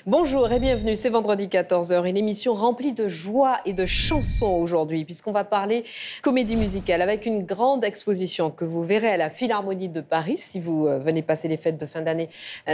Bonjour et bienvenue, c'est vendredi 14 h, une émission remplie de joie et de chansons aujourd'hui, puisqu'on va parler comédie musicale avec une grande exposition que vous verrez à la Philharmonie de Paris si vous venez passer les fêtes de fin d'année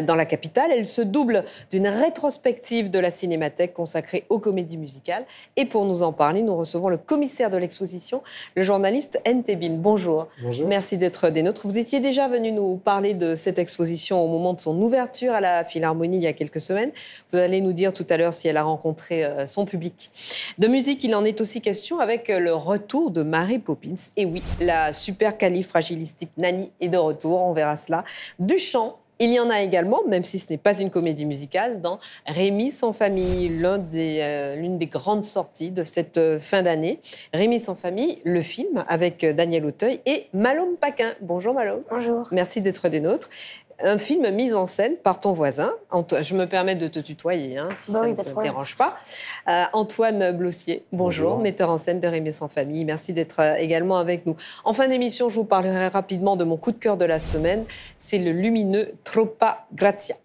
dans la capitale. Elle se double d'une rétrospective de la Cinémathèque consacrée aux comédies musicales. Et pour nous en parler, nous recevons le commissaire de l'exposition, le journaliste Ntebin. Bonjour. Bonjour. Merci d'être des nôtres. Vous étiez déjà venu nous parler de cette exposition au moment de son ouverture à la Philharmonie il y a quelques semaines. Vous allez nous dire tout à l'heure si elle a rencontré son public. De musique, il en est aussi question avec le retour de Mary Poppins. Et oui, la supercalifragilistique Nani est de retour, on verra cela. Du chant, il y en a également, même si ce n'est pas une comédie musicale, dans Rémi sans famille, l'une des grandes sorties de cette fin d'année. Rémi sans famille, le film avec Daniel Auteuil et Malom Paquin. Bonjour Malom. Bonjour. Merci d'être des nôtres. Un film mis en scène par ton voisin. Je me permets de te tutoyer, si ça ne te dérange pas. Antoine Blossier, bonjour, metteur en scène de Rémi sans famille. Merci d'être également avec nous. En fin d'émission, je vous parlerai rapidement de mon coup de cœur de la semaine. C'est le lumineux Troppa Grazia.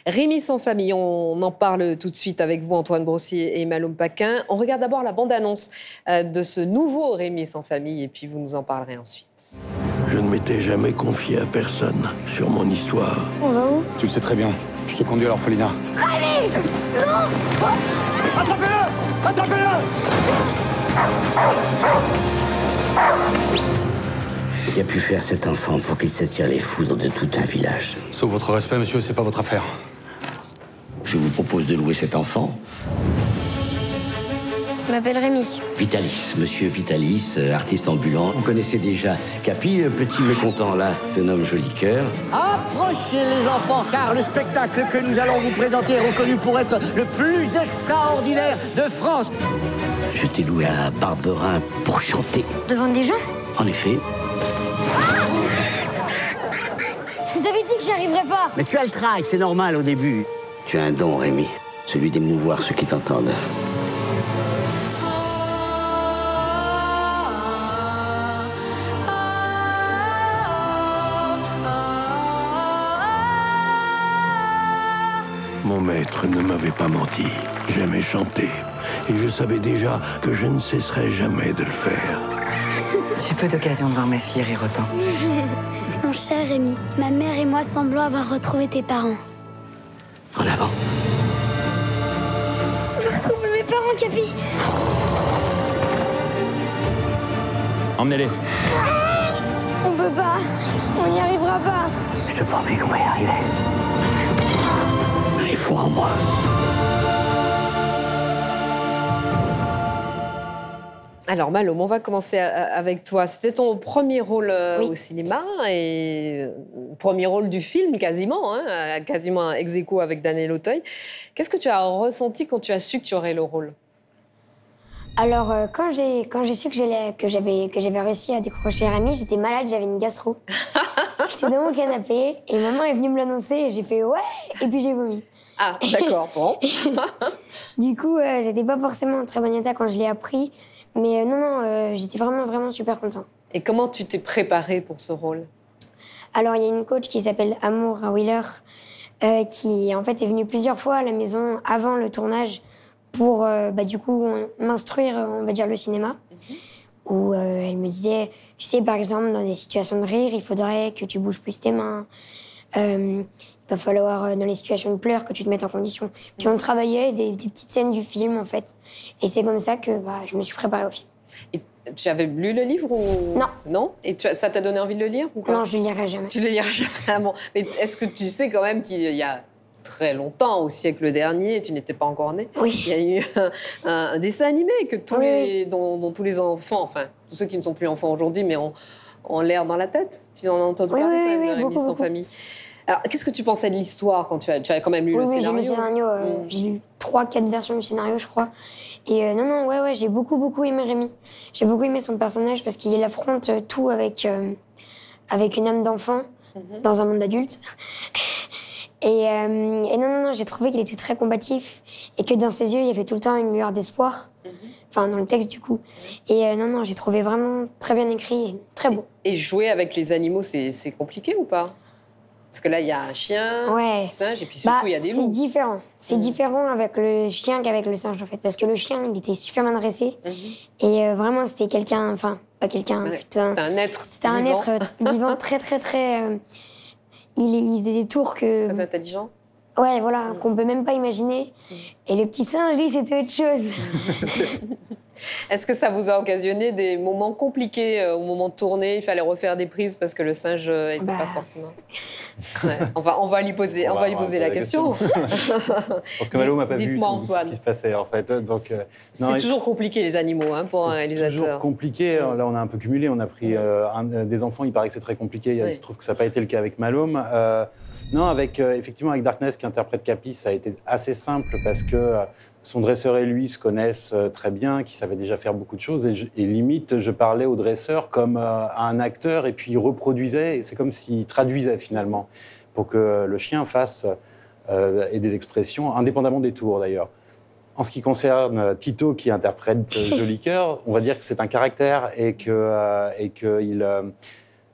Rémi sans famille, on en parle tout de suite avec vous, Antoine Blossier et Malom Paquin. On regarde d'abord la bande-annonce de ce nouveau Rémi sans famille et puis vous nous en parlerez ensuite. Je ne m'étais jamais confié à personne sur mon histoire. On va où? Tu le sais très bien. Je te conduis à l'orphelinat. Rémi! Non! Attrapez-le! Attrapez-le! Qu'a pu faire cet enfant pour qu'il s'attire les foudres de tout un village? Sauf votre respect, monsieur, c'est pas votre affaire. Je vous propose de louer cet enfant. Je m'appelle Rémi. Vitalis, monsieur Vitalis, artiste ambulant. Vous connaissez déjà Capi, le petit mécontent là, se nomme Joli Cœur. Approchez les enfants, car le spectacle que nous allons vous présenter est reconnu pour être le plus extraordinaire de France. Je t'ai loué à Barberin pour chanter. Devant des gens? En effet. Je vous avais dit que j'y arriverais pas. Mais tu as le trac, c'est normal au début. Tu as un don, Rémi, celui d'émouvoir ceux qui t'entendent. Mon maître ne m'avait pas menti. J'aimais chanter. Et je savais déjà que je ne cesserais jamais de le faire. J'ai peu d'occasion de voir ma fille rire autant. Mon cher Rémi, ma mère et moi semblons avoir retrouvé tes parents. En avant. J'ai retrouvé mes parents, Capi. Emmenez-les. On peut pas. On n'y arrivera pas. Je te promets qu'on va y arriver. Il faut en moi. Alors Malom, on va commencer avec toi. C'était ton premier rôle Oui. au cinéma et premier rôle du film quasiment, quasiment ex aequo avec Daniel Auteuil. Qu'est-ce que tu as ressenti quand tu as su que tu aurais le rôle? Alors, quand j'ai su que j'avais réussi à décrocher Rémi, j'étais malade, j'avais une gastro. J'étais dans mon canapé et maman est venue me l'annoncer et j'ai fait « ouais » et puis j'ai vomi. Ah, d'accord, bon. Du coup, j'étais pas forcément en très bon état quand je l'ai appris, mais j'étais vraiment super content. Et comment tu t'es préparée pour ce rôle? Alors, il y a une coach qui s'appelle Amour Wheeler qui, en fait, est venue plusieurs fois à la maison avant le tournage pour, du coup, m'instruire, on va dire, le cinéma. Où elle me disait, tu sais, par exemple, dans des situations de rire, il faudrait que tu bouges plus tes mains. Il va falloir, dans les situations de pleurs, que tu te mettes en condition. Puis on travaillait des petites scènes du film, en fait. Et c'est comme ça que je me suis préparée au film. Et tu avais lu le livre ou... Non. Non? Et ça t'a donné envie de le lire ou quoi? Non, je ne le lirai jamais. Tu le liras jamais. Ah bon. Mais est-ce que tu sais quand même qu'il y a très longtemps, au siècle dernier, tu n'étais pas encore née, Oui. il y a eu un dessin animé que dont tous les enfants, enfin, tous ceux qui ne sont plus enfants aujourd'hui, mais ont l'air dans la tête. Tu en as entendu parler quand même de Rémi sans famille. Alors, qu'est-ce que tu pensais de l'histoire quand tu as quand même lu le scénario? Oui, j'ai lu le scénario. J'ai lu 3-4 versions du scénario, je crois. Et j'ai beaucoup aimé Rémi. J'ai beaucoup aimé son personnage parce qu'il affronte tout avec une âme d'enfant dans un monde d'adulte. Et j'ai trouvé qu'il était très combatif et que dans ses yeux, il y avait tout le temps une lueur d'espoir. Enfin, dans le texte, du coup. Et j'ai trouvé vraiment très bien écrit et très beau. Et jouer avec les animaux, c'est compliqué ou pas? Parce que là, il y a un chien, Ouais. un singe, et puis surtout, il y a des c'est loups. différent. C'est différent avec le chien qu'avec le singe, en fait. Parce que le chien, il était super bien dressé. Et vraiment, c'était quelqu'un... Enfin, pas quelqu'un, Ouais, plutôt c'était un être C'était un vivant. être vivant très... il faisait des tours que... Très intelligent. Ouais, voilà, qu'on peut même pas imaginer. Et le petit singe, lui, c'était autre chose. Est-ce que ça vous a occasionné des moments compliqués au moment de tourner? Il fallait refaire des prises parce que le singe n'était pas forcément... Ouais. On va lui poser la question. Parce que Malo m'a pas vu Dites-moi, tout Antoine. ce qui se passait, en fait. Donc, C'est toujours compliqué, les animaux, hein, pour un c'est réalisateur. toujours compliqué. Là, on a un peu cumulé. On a pris des enfants. Il paraît que c'est très compliqué. Il se trouve que ça n'a pas été le cas avec Malôme. Non, effectivement, avec Darkness, qui interprète Capi, ça a été assez simple parce que son dresseur et lui se connaissent très bien, qui savaient déjà faire beaucoup de choses. Et limite, je parlais au dresseur comme à un acteur et puis il reproduisait. Et c'est comme s'il traduisait finalement pour que le chien fasse ait des expressions, indépendamment des tours d'ailleurs. En ce qui concerne Tito, qui interprète Jolicoeur, on va dire que c'est un caractère et qu'il...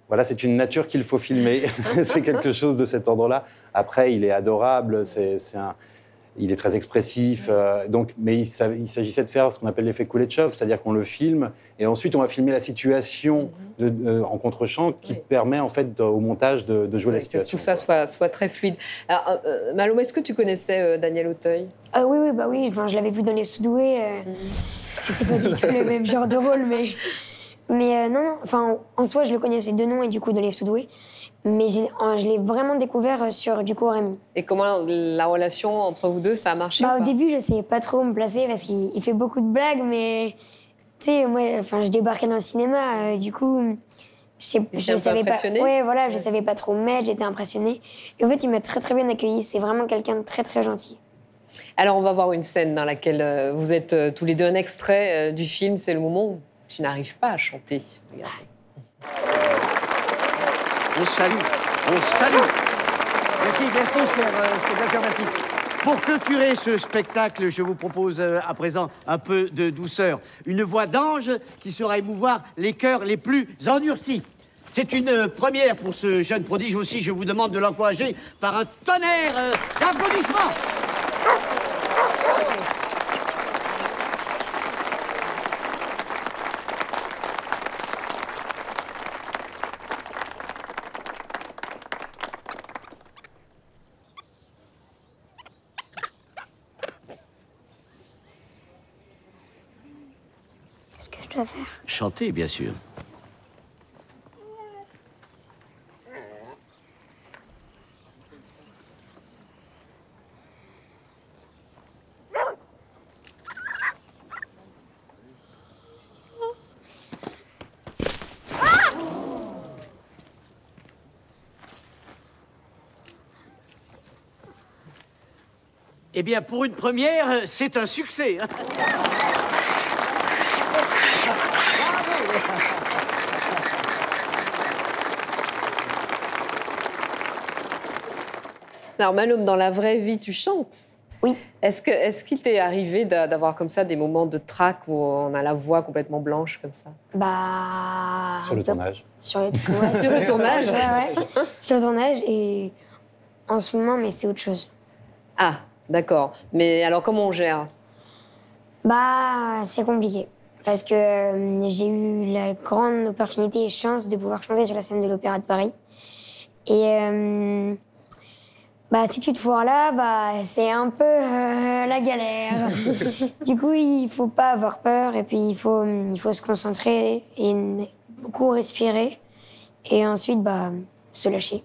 Voilà, c'est une nature qu'il faut filmer. C'est quelque chose de cet ordre-là. Après, il est adorable, il est très expressif. Mais il s'agissait de faire ce qu'on appelle l'effet Kuleshov, c'est-à-dire qu'on le filme et ensuite on va filmer la situation en contre-champ qui permet en fait au montage de jouer la situation. Que tout ça soit très fluide. Alors, Malôme, est-ce que tu connaissais Daniel Auteuil? Oui, bah oui. Enfin, je l'avais vu dans Les Sous-Doués. C'était pas du tout le même genre de rôle, mais non, enfin, en soi, je le connaissais de nom et du coup dans Les Sous-Doués. Mais je l'ai vraiment découvert sur du coup Rémi. Et comment la relation entre vous deux, ça a marché ou Au pas? début, je savais pas trop où me placer parce qu'il fait beaucoup de blagues, mais tu sais, moi, je débarquais dans le cinéma, du coup, je savais pas. Ouais, voilà, je savais pas trop me mettre, j'étais impressionnée. Et en fait, il m'a très très bien accueilli. C'est vraiment quelqu'un de très très gentil. Alors, on va voir une scène dans laquelle vous êtes tous les deux un extrait du film. C'est le moment où tu n'arrives pas à chanter. Regardez. On salue. Merci, cher spectateur, merci. Pour clôturer ce spectacle, je vous propose à présent un peu de douceur. Une voix d'ange qui saura émouvoir les cœurs les plus endurcis. C'est une première pour ce jeune prodige aussi. Je vous demande de l'encourager par un tonnerre d'applaudissements. Qu'est-ce que je dois faire? Chanter, bien sûr. Eh bien, pour une première, c'est un succès. Alors, Malôme, dans la vraie vie, tu chantes? Oui. Est-ce qu'il t'est arrivé d'avoir comme ça des moments de trac où on a la voix complètement blanche comme ça? Sur le tournage. Sur le tournage. Ouais. Sur le tournage et en ce moment, mais c'est autre chose. Ah, d'accord. Mais alors, comment on gère? C'est compliqué. Parce que j'ai eu la grande opportunité et chance de pouvoir chanter sur la scène de l'Opéra de Paris. Et si tu te foires là, c'est un peu la galère. Du coup, il faut pas avoir peur et puis il faut se concentrer et beaucoup respirer. Et ensuite, se lâcher.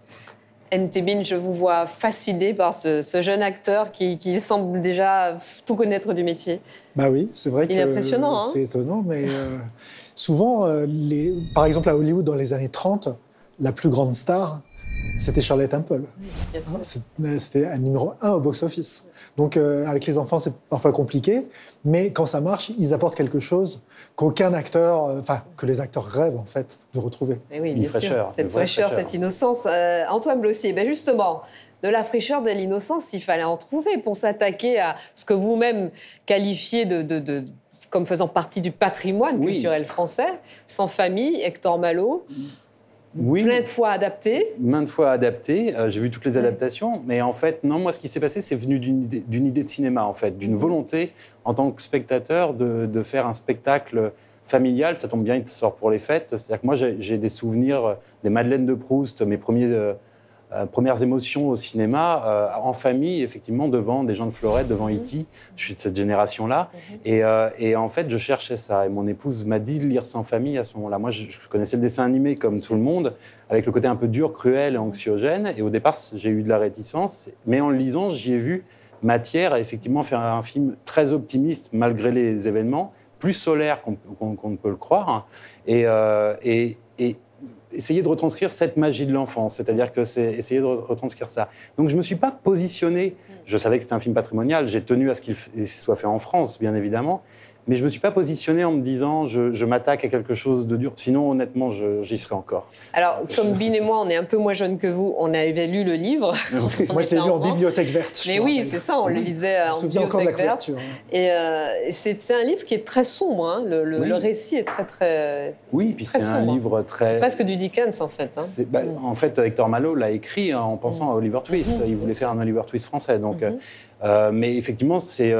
Ntebin, je vous vois fasciné par ce jeune acteur qui semble déjà tout connaître du métier. Oui, c'est vrai que il est impressionnant. C'est étonnant, mais souvent, par exemple à Hollywood dans les années 30, la plus grande star, c'était Shirley Temple. C'était un numéro 1 au box-office. Donc avec les enfants, c'est parfois compliqué, mais quand ça marche, ils apportent quelque chose qu'aucun acteur, que les acteurs rêvent en fait de retrouver. Et oui, bien sûr. Cette fraîcheur, cette innocence. Antoine Blossier, justement, de la fraîcheur, de l'innocence, il fallait en trouver pour s'attaquer à ce que vous-même qualifiez comme faisant partie du patrimoine culturel français, Sans famille, Hector Malo. Oui. Plein de fois adapté. Maintes fois adapté. J'ai vu toutes les adaptations. Mais en fait, non, moi, ce qui s'est passé, c'est venu d'une idée de cinéma, en fait, d'une volonté, en tant que spectateur, de faire un spectacle familial. Ça tombe bien, il sort pour les fêtes. C'est-à-dire que moi, j'ai des souvenirs des Madeleines de Proust, mes premières émotions au cinéma, en famille, effectivement, devant des gens de Florette, devant E.T. Je suis de cette génération-là. Et en fait, je cherchais ça. Et mon épouse m'a dit de lire ça en famille à ce moment-là. Moi, je connaissais le dessin animé comme tout le monde, avec le côté un peu dur, cruel et anxiogène. Et au départ, j'ai eu de la réticence. Mais en le lisant, j'y ai vu matière à effectivement faire un film très optimiste, malgré les événements, plus solaire qu'on ne peut le croire. Et essayer de retranscrire cette magie de l'enfance, c'est-à-dire que c'est essayer de retranscrire ça. Donc je ne me suis pas positionné, je savais que c'était un film patrimonial, j'ai tenu à ce qu'il soit fait en France, bien évidemment, mais je ne me suis pas positionné en me disant je m'attaque à quelque chose de dur, sinon honnêtement j'y serais encore. Alors comme Bin et moi, on est un peu moins jeunes que vous, on avait lu le livre. Moi je l'ai lu en bibliothèque verte. Mais oui, c'est ça, on le lisait en bibliothèque encore de la verte. couverture. Et c'est un livre qui est très sombre, hein. Le récit est très oui, puis c'est un livre très... C'est presque du Dickens en fait. Hein. En fait, Hector Malot l'a écrit en pensant à Oliver Twist. Il voulait faire un Oliver Twist français, donc... mais effectivement, c'est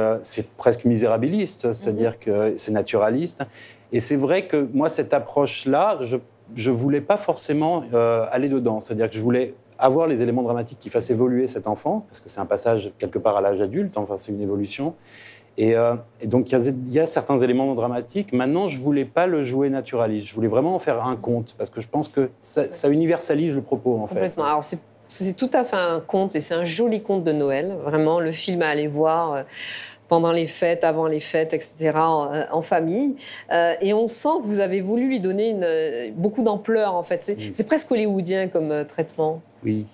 presque misérabiliste, c'est-à-dire que c'est naturaliste. Et c'est vrai que moi, cette approche-là, je ne voulais pas forcément aller dedans. C'est-à-dire que je voulais avoir les éléments dramatiques qui fassent évoluer cet enfant, parce que c'est un passage quelque part à l'âge adulte, enfin c'est une évolution. Et donc il y a certains éléments dramatiques. Maintenant, je ne voulais pas le jouer naturaliste. Je voulais vraiment en faire un conte, parce que je pense que ça universalise le propos, en fait. Complètement. Alors c'est tout à fait un conte, et c'est un joli conte de Noël. Vraiment, le film à aller voir pendant les fêtes, avant les fêtes, etc., en famille. Et on sent que vous avez voulu lui donner beaucoup d'ampleur, en fait. C'est presque hollywoodien comme traitement. Oui,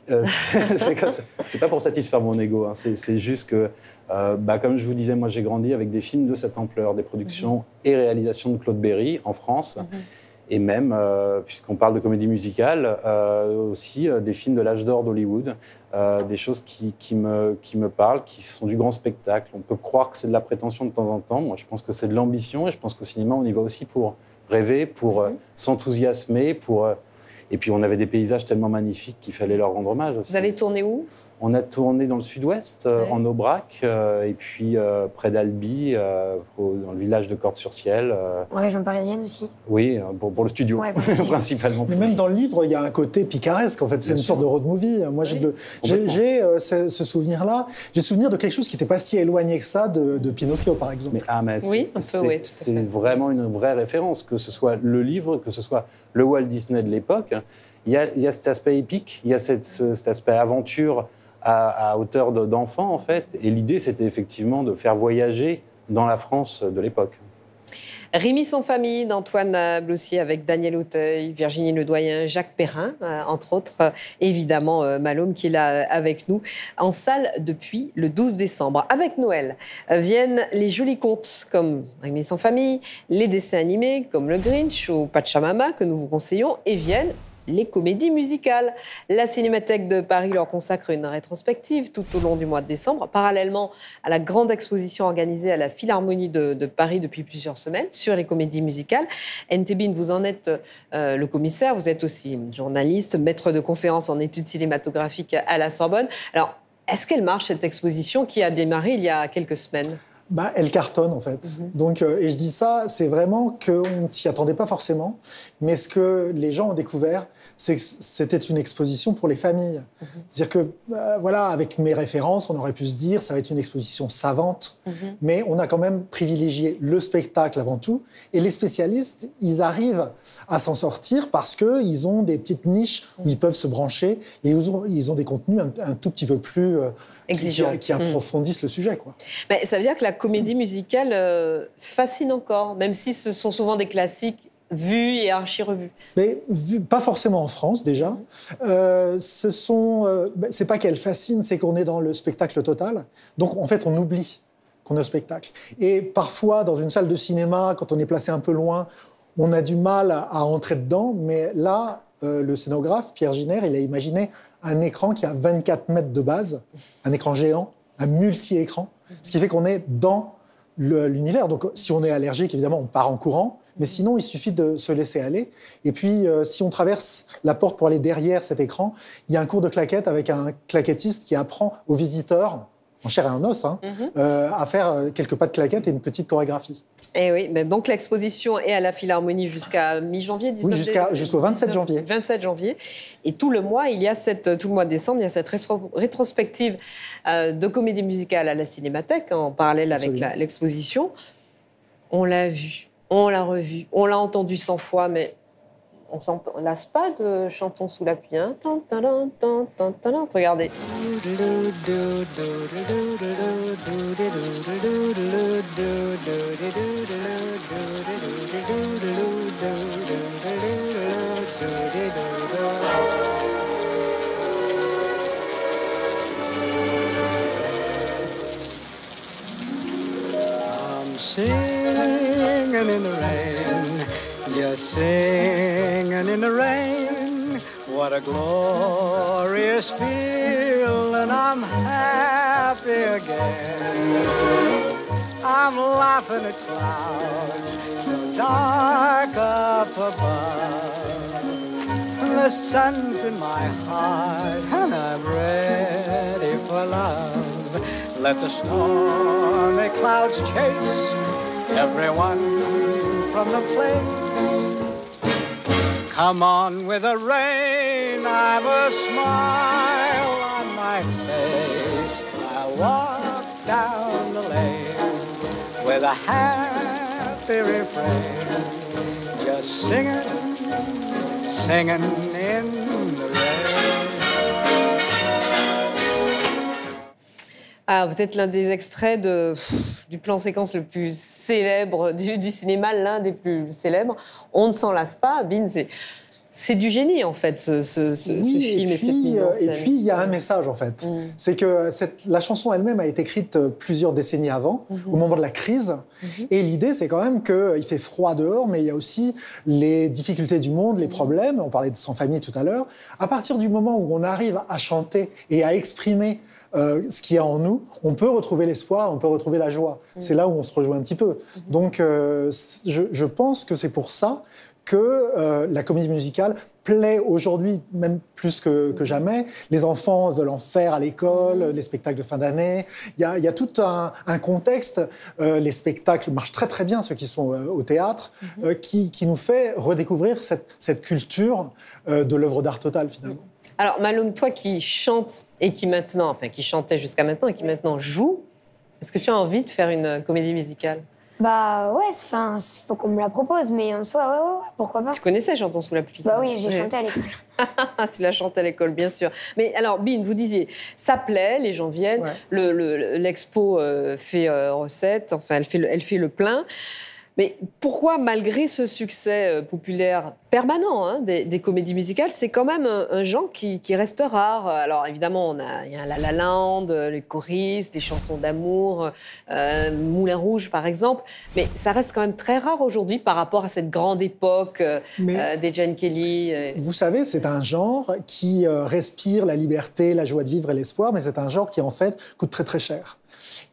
c'est pas pour satisfaire mon ego. Hein. C'est juste que, comme je vous disais, moi j'ai grandi avec des films de cette ampleur, des productions et réalisations de Claude Berry en France. Et même, puisqu'on parle de comédie musicale, aussi des films de l'âge d'or d'Hollywood, des choses qui me parlent, qui sont du grand spectacle. On peut croire que c'est de la prétention de temps en temps. Moi, je pense que c'est de l'ambition, et je pense qu'au cinéma, on y va aussi pour rêver, pour s'enthousiasmer, et puis on avait des paysages tellement magnifiques qu'il fallait leur rendre hommage aussi. Vous avez tourné où ? On a tourné dans le sud-ouest, en Aubrac, et puis près d'Albi, dans le village de Cordes-sur-Ciel. En région parisienne aussi. Oui, pour le studio, principalement. Mais même dans le livre, il y a un côté picaresque. En fait, c'est une sorte de road movie. Moi, j'ai ce souvenir-là. J'ai souvenir de quelque chose qui n'était pas si éloigné que ça de Pinocchio, par exemple. C'est vraiment une vraie référence, que ce soit le livre, que ce soit le Walt Disney de l'époque. Il y a cet aspect épique, il y a cet aspect aventure à hauteur d'enfant, en fait. Et l'idée, c'était effectivement de faire voyager dans la France de l'époque. Rémi sans famille d'Antoine Blossier avec Daniel Auteuil, Virginie Ledoyen, Jacques Perrin, entre autres, évidemment Malhomme qui est là avec nous, en salle depuis le 12 décembre. Avec Noël viennent les jolis contes comme Rémi sans famille, les dessins animés comme Le Grinch ou Pachamama que nous vous conseillons, et viennent les comédies musicales. La Cinémathèque de Paris leur consacre une rétrospective tout au long du mois de décembre, parallèlement à la grande exposition organisée à la Philharmonie de Paris depuis plusieurs semaines sur les comédies musicales. Ntebin, vous en êtes le commissaire, vous êtes aussi journaliste, maître de conférences en études cinématographiques à la Sorbonne. Alors, est-ce qu'elle marche, cette exposition qui a démarré il y a quelques semaines ? Elle cartonne, en fait. Donc, et je dis ça, c'est vraiment qu'on ne s'y attendait pas forcément. Mais ce que les gens ont découvert, c'est que c'était une exposition pour les familles. C'est-à-dire que, voilà, avec mes références, on aurait pu se dire ça va être une exposition savante. Mais on a quand même privilégié le spectacle avant tout. Et les spécialistes, ils arrivent à s'en sortir parce qu'ils ont des petites niches où ils peuvent se brancher et ils ont des contenus un tout petit peu plus exigeants, qui approfondissent le sujet, quoi. Mais ça veut dire que la comédie musicale fascine encore, même si ce sont souvent des classiques vus et archi-revus. Mais pas forcément en France, déjà. C'est pas qu'elle fascine, c'est qu'on est dans le spectacle total. Donc, en fait, on oublie qu'on est au spectacle. Et parfois, dans une salle de cinéma, quand on est placé un peu loin, on a du mal à entrer dedans. Mais là, le scénographe, Pierre Giner, il a imaginé un écran qui a 24 mètres de base, un écran géant, un multi-écran, ce qui fait qu'on est dans l'univers. Donc, si on est allergique, évidemment, on part en courant. Mais sinon, il suffit de se laisser aller. Et puis, si on traverse la porte pour aller derrière cet écran, il y a un cours de claquettes avec un claquettiste qui apprend aux visiteurs, en chair et en os, à faire quelques pas de claquettes et une petite chorégraphie. Et oui, mais donc l'exposition est à la Philharmonie jusqu'à mi-janvier, 19 Oui, jusqu'au 27 janvier. 27 janvier. Et tout le mois, tout le mois de décembre, il y a cette rétrospective de comédie musicale à la Cinémathèque, en parallèle avec l'exposition. On l'a vu, on l'a revu, on l'a entendu 100 fois, mais on s'en lasse pas de Chantons sous la pluie. Hein. Regardez. I'm singing in the rain, just singing in the rain. What a glorious feeling, I'm happy again. I'm laughing at clouds so dark up above. The sun's in my heart and I'm ready for love. Let the stormy clouds chase everyone from the place. Come on with the rain, I've a smile on my face. I'll walk down the lane with a happy refrain, just singing, singing in the rain. Ah, peut-être l'un des extraits du plan séquence le plus célèbre du cinéma, l'un des plus célèbres. On ne s'en lasse pas. Bin, c'est du génie, en fait, ce film et cette mise en scène. Et puis, il y a un message, en fait. C'est que la chanson elle-même a été écrite plusieurs décennies avant, au moment de la crise. Et l'idée, c'est quand même qu'il fait froid dehors, mais il y a aussi les difficultés du monde, les problèmes. On parlait de Sans famille tout à l'heure. À partir du moment où on arrive à chanter et à exprimer ce qu'il y a en nous, on peut retrouver l'espoir, on peut retrouver la joie. C'est là où on se rejoint un petit peu. Donc, je pense que c'est pour ça que la comédie musicale plaît aujourd'hui, même plus que jamais. Les enfants veulent en faire à l'école, les spectacles de fin d'année. Il y a tout un contexte. Les spectacles marchent très très bien, ceux qui sont au théâtre, qui nous fait redécouvrir cette culture de l'œuvre d'art totale, finalement. Alors, Maloum, toi qui chantes et qui chantait jusqu'à maintenant et qui maintenant joue, est-ce que tu as envie de faire une comédie musicale ? Bah ouais, faut qu'on me la propose, mais en soi, ouais, pourquoi pas. Tu connaissais Chantons sous la pluie ? Bah oui, je l'ai chanté à l'école. Tu l'as chanté à l'école, bien sûr. Mais alors, Bin, vous disiez, ça plaît, les gens viennent, l'expo fait recette, enfin, elle fait le plein. Mais pourquoi, malgré ce succès populaire permanent des comédies musicales, c'est quand même un genre qui reste rare. Alors évidemment, il y a La La Land, les choristes, des chansons d'amour, Moulin Rouge par exemple, mais ça reste quand même très rare aujourd'hui par rapport à cette grande époque des Gene Kelly. Vous savez, c'est un genre qui respire la liberté, la joie de vivre et l'espoir, mais c'est un genre qui en fait coûte très très cher.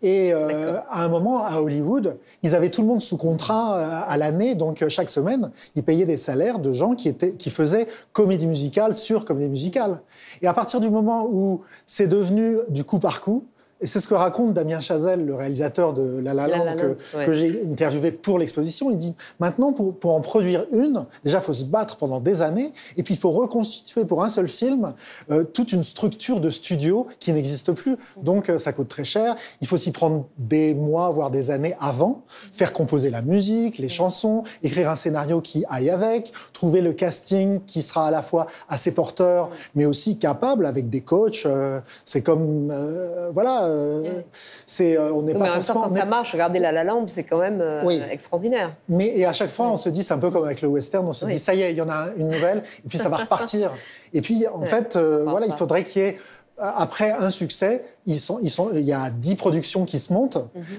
Et à un moment, à Hollywood, ils avaient tout le monde sous contrat à l'année, donc chaque semaine, ils payaient des salaires de gens qui faisaient comédie musicale sur comédie musicale. Et à partir du moment où c'est devenu du coup par coup, et c'est ce que raconte Damien Chazelle, le réalisateur de La La Land, que j'ai interviewé pour l'exposition. Il dit, maintenant, pour en produire une, déjà, il faut se battre pendant des années, et puis il faut reconstituer pour un seul film toute une structure de studio qui n'existe plus. Donc, ça coûte très cher. Il faut s'y prendre des mois, voire des années avant, faire composer la musique, les chansons, écrire un scénario qui aille avec, trouver le casting qui sera à la fois assez porteur, mais aussi capable, avec des coachs. C'est comme... on n'est pas forcément... Quand ça marche, regardez La La Land, c'est quand même extraordinaire. Et à chaque fois, on se dit, c'est un peu comme avec le western, on se dit, ça y est, il y en a une nouvelle, et puis ça va repartir. Et puis, en fait, il faudrait qu'il y ait, après un succès, il y a 10 productions qui se montent,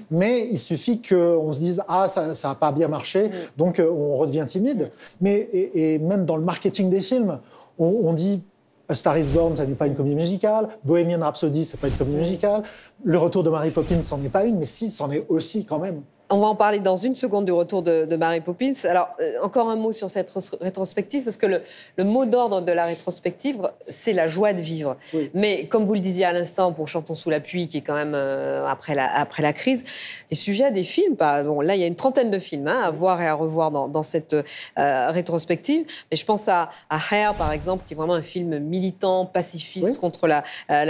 mais il suffit qu'on se dise, ça n'a pas bien marché, donc on redevient timide. Mais, et même dans le marketing des films, on dit... A Star is Born, ça n'est pas une comédie musicale. Bohemian Rhapsody, c'est pas une comédie musicale. Le Retour de Mary Poppins, c'en est pas une, mais si, c'en est aussi quand même. On va en parler dans une seconde du retour de Mary Poppins. Alors, encore un mot sur cette rétrospective, parce que le mot d'ordre de la rétrospective, c'est la joie de vivre. Oui. Mais comme vous le disiez à l'instant, pour Chantons sous la pluie, qui est quand même après la crise, les sujets des films, bon, là, il y a une trentaine de films à voir et à revoir dans cette rétrospective. Mais je pense à Hair, par exemple, qui est vraiment un film militant, pacifiste contre la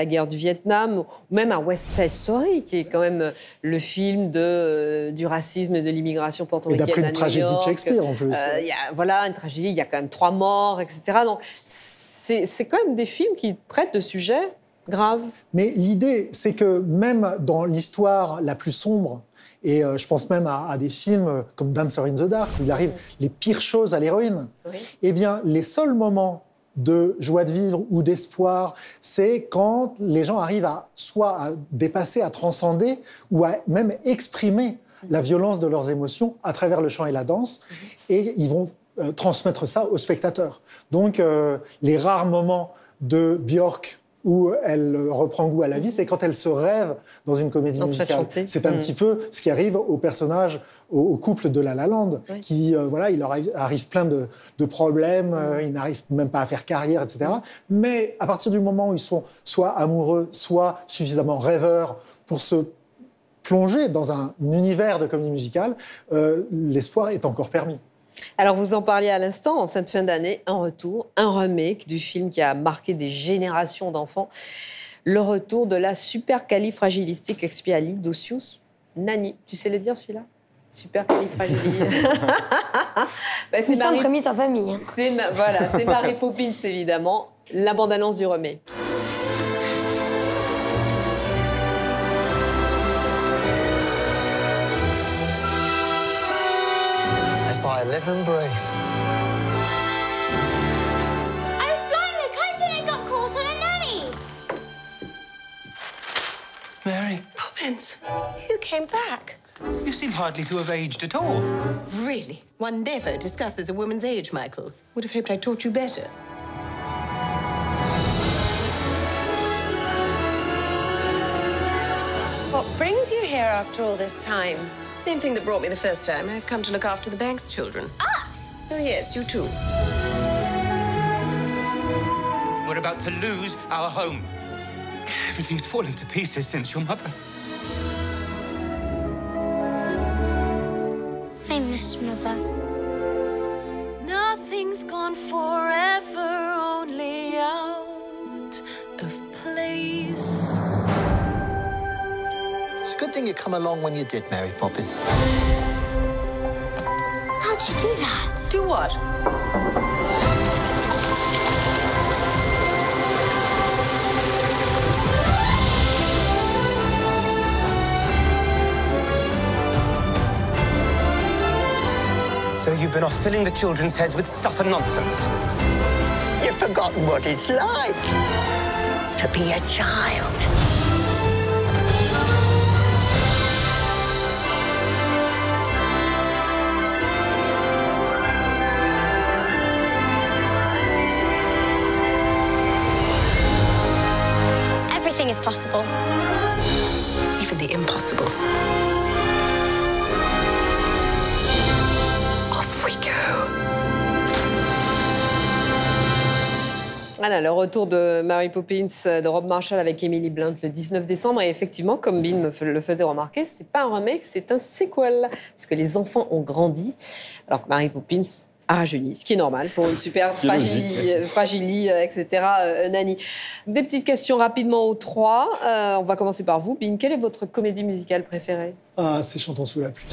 guerre du Vietnam, ou même à West Side Story, qui est quand même le film du racisme et de l'immigration portoricaine. Et d'après une tragédie de Shakespeare, en plus. Voilà, une tragédie, il y a quand même 3 morts, etc. Donc, c'est quand même des films qui traitent de sujets graves. Mais l'idée, c'est que même dans l'histoire la plus sombre, et je pense même à des films comme Dancer in the Dark, où il arrive les pires choses à l'héroïne, eh bien, les seuls moments de joie de vivre ou d'espoir, c'est quand les gens arrivent soit à dépasser, à transcender, ou à même exprimer la violence de leurs émotions à travers le chant et la danse, et ils vont transmettre ça aux spectateurs. Donc, les rares moments de Björk où elle reprend goût à la vie, c'est quand elle se rêve dans une comédie musicale. C'est un petit peu ce qui arrive au personnage, au couple de La La Land, qui, voilà, il leur arrive plein de problèmes, ils n'arrivent même pas à faire carrière, etc. Mais à partir du moment où ils sont soit amoureux, soit suffisamment rêveurs pour se plonger dans un univers de comédie musicale, l'espoir est encore permis. Alors, vous en parliez à l'instant, en cette fin d'année, un retour, un remake du film qui a marqué des générations d'enfants. Le retour de la supercalifragilisticexpialidocious Nani. Tu sais le dire, celui-là? Supercalifragilisticexpialidocious. C'est Marie... premier sans famille. Hein. Voilà, c'est Mary Poppins, évidemment. La bande-annonce du remake. I live and breathe. I was blowing the kite and it got caught on a nanny. Mary. Poppins, you came back. You seem hardly to have aged at all. Really? One never discusses a woman's age, Michael. Would have hoped I taught you better. What brings you here after all this time? Same thing that brought me the first time. I've come to look after the bank's children. Us? Oh, yes, you too. We're about to lose our home. Everything's fallen to pieces since your mother. I miss Mother. Nothing's gone forever, only out of place. It's a good thing you come along when you did, Mary Poppins. How'd you do that? Do what? So you've been off filling the children's heads with stuff and nonsense. You've forgotten what it's like to be a child. Everything is possible. Even the impossible. Off we go. Voilà, le retour de Mary Poppins de Rob Marshall avec Emily Blunt le 19 décembre. Et effectivement, comme Bean me le faisait remarquer, c'est pas un remake, c'est un sequel. Puisque les enfants ont grandi, alors que Mary Poppins a rajeuni, ce qui est normal pour une super fragilie, etc. Nani. Des petites questions rapidement aux trois. On va commencer par vous. Bean, quelle est votre comédie musicale préférée? Ah, c'est Chantons sous la pluie.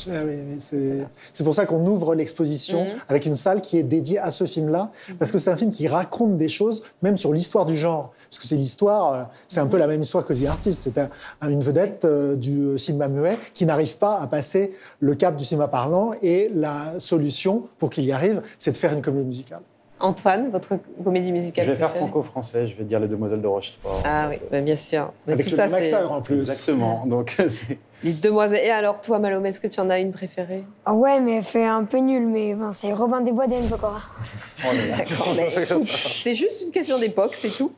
Ah oui, c'est pour ça qu'on ouvre l'exposition avec une salle qui est dédiée à ce film-là, parce que c'est un film qui raconte des choses, même sur l'histoire du genre. Parce que c'est l'histoire, c'est un peu la même histoire que The Artist. C'est une vedette du cinéma muet qui n'arrive pas à passer le cap du cinéma parlant, et la solution pour qu'il y arrive, c'est de faire une comédie musicale. Antoine, votre comédie musicale Je vais faire préférée? franco-français, je vais dire Les Demoiselles de Rochefort. Ah oui, bien sûr. Mais avec tout le ça, même acteur en plus. Exactement. Donc, Les Demoiselles. Et alors, toi, Malomé, est-ce que tu en as une préférée? Ouais, mais elle fait un peu nul, mais bon, c'est Robin des Bois d'Anne Pokora. D'accord, mais c'est juste une question d'époque, c'est tout.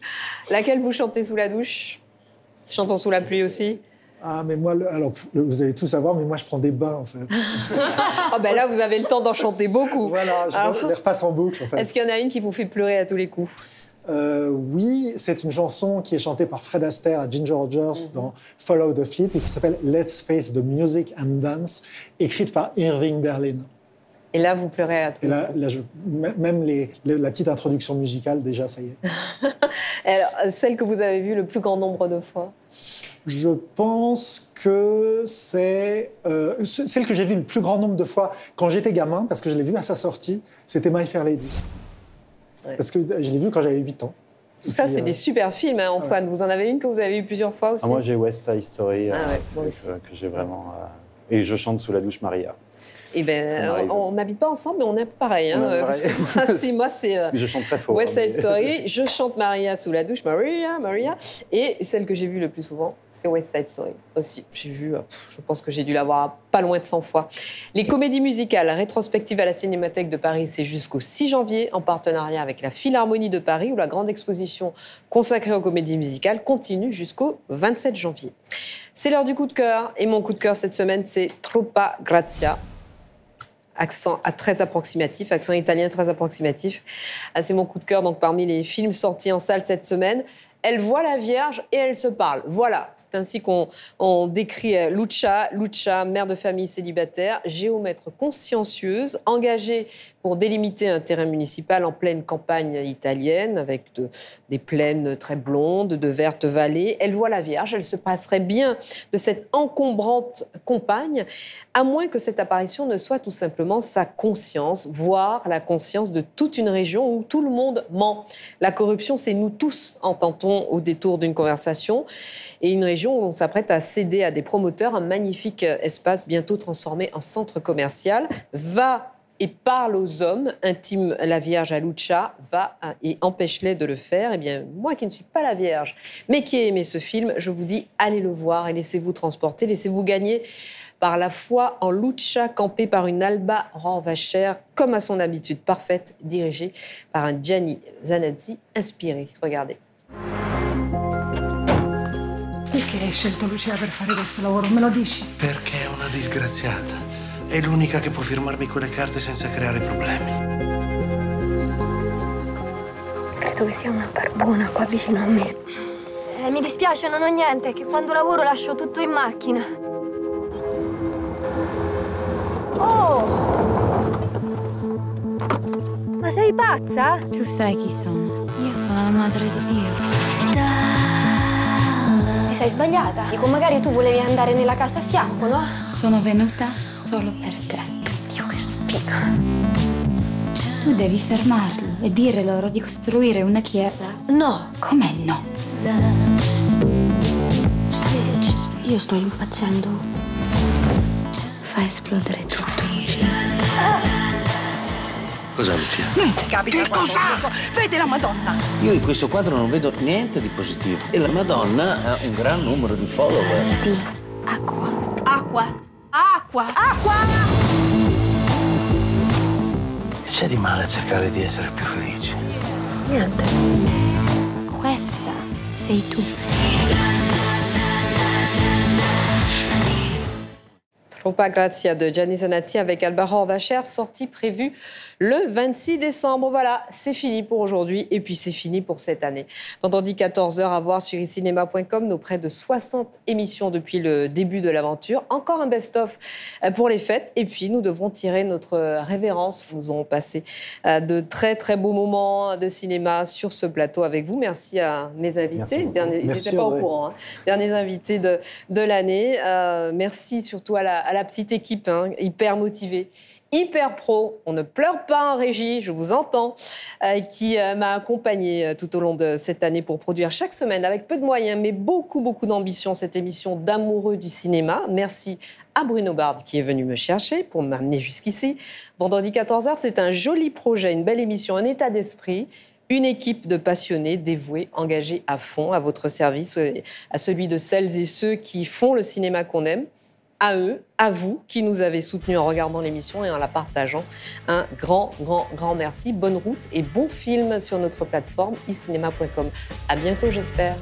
Laquelle vous chantez sous la douche? Chantons sous la pluie aussi? Ah, mais moi, alors, vous allez tout savoir, mais moi, je prends des bains, en fait. Ah ben là, vous avez le temps d'en chanter beaucoup. Voilà, je les repasse en boucle, en fait. Est-ce qu'il y en a une qui vous fait pleurer à tous les coups? Oui, c'est une chanson qui est chantée par Fred Astaire et Ginger Rogers dans Follow the Fleet et qui s'appelle Let's Face the Music and Dance, écrite par Irving Berlin. Et là, vous pleurez à tout. Et là même la petite introduction musicale, déjà, ça y est. Alors, celle que vous avez vue le plus grand nombre de fois? Je pense que c'est celle que j'ai vue le plus grand nombre de fois quand j'étais gamin, parce que je l'ai vue à sa sortie, c'était My Fair Lady. Ouais. Parce que je l'ai vue quand j'avais 8 ans. Tout ça, c'est des super films, hein, Antoine. Ouais. Vous en avez une que vous avez vue plusieurs fois aussi? Moi, j'ai West Side Story, que j'ai vraiment... Et je chante sous la douche Maria. Eh ben, on n'habite pas ensemble, mais on est pareil. Hein, parce que moi, c'est je chante très fort. West Side Story, je chante Maria sous la douche, Maria. Et celle que j'ai vue le plus souvent, c'est West Side Story aussi. J'ai vu, je pense que j'ai dû la voir pas loin de 100 fois. Les comédies musicales rétrospectives à la Cinémathèque de Paris, c'est jusqu'au 6 janvier, en partenariat avec la Philharmonie de Paris, où la grande exposition consacrée aux comédies musicales continue jusqu'au 27 janvier. C'est l'heure du coup de cœur. Et mon coup de cœur cette semaine, c'est Troppa Grazia. Accent très approximatif, accent italien très approximatif. C'est mon coup de cœur donc parmi les films sortis en salle cette semaine. Elle voit la Vierge et elle se parle. Voilà, c'est ainsi qu'on décrit Lucia. Lucia, mère de famille célibataire, géomètre consciencieuse, engagée pour délimiter un terrain municipal en pleine campagne italienne, avec des plaines très blondes, de vertes vallées. Elle voit la Vierge, elle se passerait bien de cette encombrante campagne, à moins que cette apparition ne soit tout simplement sa conscience, voire la conscience de toute une région où tout le monde ment. La corruption, c'est nous tous, entend-on au détour d'une conversation, et une région où on s'apprête à céder à des promoteurs un magnifique espace bientôt transformé en centre commercial. Va et parle aux hommes, intime la Vierge à Lucia, va et empêche-les de le faire. Eh bien, moi qui ne suis pas la Vierge, mais qui ai aimé ce film, je vous dis, allez le voir et laissez-vous transporter, laissez-vous gagner par la foi en Lucia, campée par une Alba Rohrwacher, comme à son habitude parfaite, dirigée par un Gianni Zanazzi inspiré. Regardez. Perché hai scelto Lucia per fare questo lavoro? Me lo dici? Perché è una disgraziata. È l'unica che può firmarmi quelle carte senza creare problemi. Credo che sia una barbona qua vicino a me. Mi dispiace, non ho niente, è che quando lavoro lascio tutto in macchina. Oh! Ma sei pazza? Tu sai chi sono. Io sono la madre di Dio. Ti sei sbagliata. Dico, magari tu volevi andare nella casa a fianco, no? Sono venuta solo per te. Dio, che spiga. Tu devi fermarli e dire loro di costruire una chiesa. No. Come no? Io sto impazzendo. Fa esplodere tutto, Lucia. Cos'è, Lucia? Niente, capita. Che cosa? Vede la Madonna. Io in questo quadro non vedo niente di positivo. E la Madonna ha un gran numero di follower. Di acqua. Acqua. Acqua! Acqua! Che c'è di male a cercare di essere più felici? Niente. Questa sei tu. Troppa Grazia de Gianni Zanazzi avec Alba Rohrwacher, sortie prévue le 26 décembre. Voilà, c'est fini pour aujourd'hui et puis c'est fini pour cette année. Vendredi 14h à voir sur icinema.com nos près de 60 émissions depuis le début de l'aventure. Encore un best-of pour les fêtes et puis nous devrons tirer notre révérence. Nous aurons passé de très très beaux moments de cinéma sur ce plateau avec vous. Merci à mes invités. Ils n'étaient pas au courant. Derniers invités de l'année. Merci surtout à la petite équipe, hyper motivée, hyper pro. On ne pleure pas en régie, je vous entends, qui m'a accompagnée tout au long de cette année pour produire chaque semaine, avec peu de moyens, mais beaucoup d'ambition, cette émission d'amoureux du cinéma. Merci à Bruno Bard qui est venu me chercher pour m'amener jusqu'ici. Vendredi 14h, c'est un joli projet, une belle émission, un état d'esprit. Une équipe de passionnés, dévoués, engagés à fond à votre service, à celui de celles et ceux qui font le cinéma qu'on aime. À eux, à vous qui nous avez soutenus en regardant l'émission et en la partageant. Un grand merci. Bonne route et bon film sur notre plateforme icinema.com. À bientôt, j'espère.